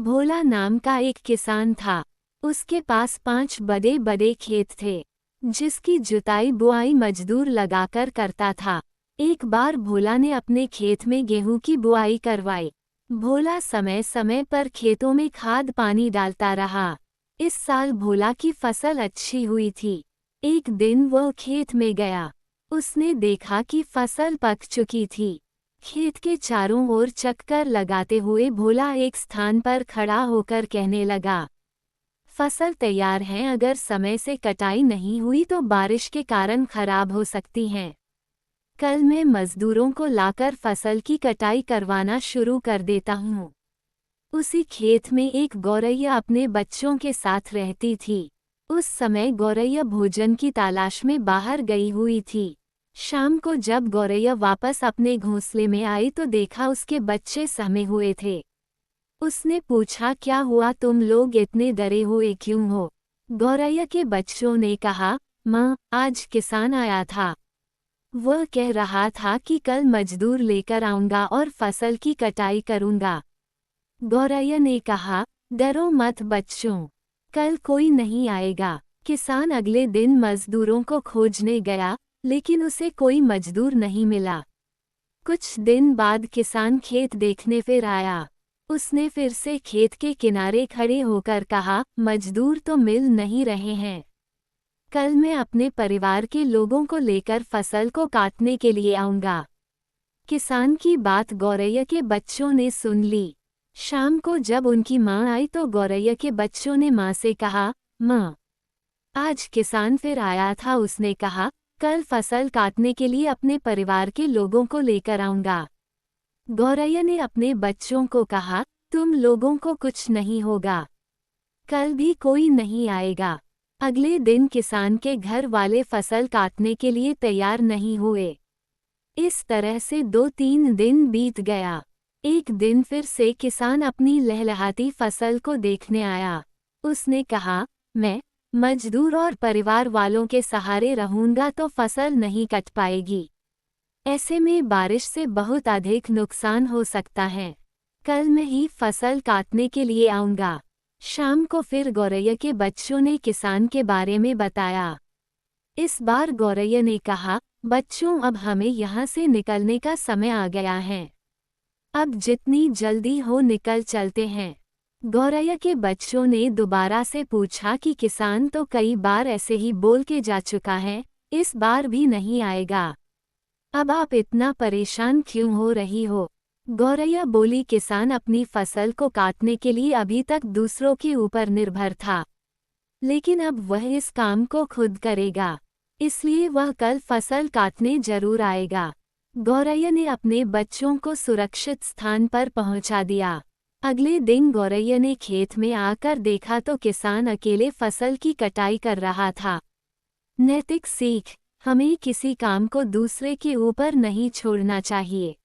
भोला नाम का एक किसान था। उसके पास 5 बड़े बड़े खेत थे, जिसकी जुताई बुआई मजदूर लगाकर करता था। एक बार भोला ने अपने खेत में गेहूं की बुआई करवाई। भोला समय समय पर खेतों में खाद पानी डालता रहा। इस साल भोला की फसल अच्छी हुई थी। एक दिन वह खेत में गया। उसने देखा कि फसल पक चुकी थी। खेत के चारों ओर चक्कर लगाते हुए भोला एक स्थान पर खड़ा होकर कहने लगा, फसल तैयार है, अगर समय से कटाई नहीं हुई तो बारिश के कारण खराब हो सकती हैं। कल मैं मजदूरों को लाकर फसल की कटाई करवाना शुरू कर देता हूँ। उसी खेत में एक गौरैया अपने बच्चों के साथ रहती थी। उस समय गौरैया भोजन की तलाश में बाहर गई हुई थी। शाम को जब गौरैया वापस अपने घोंसले में आई तो देखा उसके बच्चे सहमे हुए थे। उसने पूछा, क्या हुआ, तुम लोग इतने डरे हुए क्यों हो? गौरैया के बच्चों ने कहा, माँ, आज किसान आया था। वह कह रहा था कि कल मजदूर लेकर आऊंगा और फसल की कटाई करूंगा। गौरैया ने कहा, डरो मत बच्चों, कल कोई नहीं आएगा। किसान अगले दिन मजदूरों को खोजने गया, लेकिन उसे कोई मजदूर नहीं मिला। कुछ दिन बाद किसान खेत देखने फिर आया। उसने फिर से खेत के किनारे खड़े होकर कहा, मजदूर तो मिल नहीं रहे हैं। कल मैं अपने परिवार के लोगों को लेकर फसल को काटने के लिए आऊंगा। किसान की बात गौरैया के बच्चों ने सुन ली। शाम को जब उनकी माँ आई तो गौरैया के बच्चों ने माँ से कहा, माँ, आज किसान फिर आया था। उसने कहा, कल फसल काटने के लिए अपने परिवार के लोगों को लेकर आऊंगा। गौरैया ने अपने बच्चों को कहा, तुम लोगों को कुछ नहीं होगा, कल भी कोई नहीं आएगा। अगले दिन किसान के घर वाले फसल काटने के लिए तैयार नहीं हुए। इस तरह से 2-3 दिन बीत गया। एक दिन फिर से किसान अपनी लहलहाती फसल को देखने आया। उसने कहा, मैं मजदूर और परिवार वालों के सहारे रहूंगा तो फसल नहीं कट पाएगी। ऐसे में बारिश से बहुत अधिक नुकसान हो सकता है। कल मैं ही फसल काटने के लिए आऊंगा। शाम को फिर गौरैया के बच्चों ने किसान के बारे में बताया। इस बार गौरैया ने कहा, बच्चों, अब हमें यहाँ से निकलने का समय आ गया है। अब जितनी जल्दी हो निकल चलते हैं। गौरैया के बच्चों ने दोबारा से पूछा कि किसान तो कई बार ऐसे ही बोल के जा चुका है, इस बार भी नहीं आएगा। अब आप इतना परेशान क्यों हो रही हो? गौरैया बोली, किसान अपनी फसल को काटने के लिए अभी तक दूसरों के ऊपर निर्भर था, लेकिन अब वह इस काम को खुद करेगा, इसलिए वह कल फसल काटने जरूर आएगा। गौरैया ने अपने बच्चों को सुरक्षित स्थान पर पहुंचा दिया। अगले दिन गौरैया ने खेत में आकर देखा तो किसान अकेले फसल की कटाई कर रहा था। नैतिक सीख, हमें किसी काम को दूसरे के ऊपर नहीं छोड़ना चाहिए।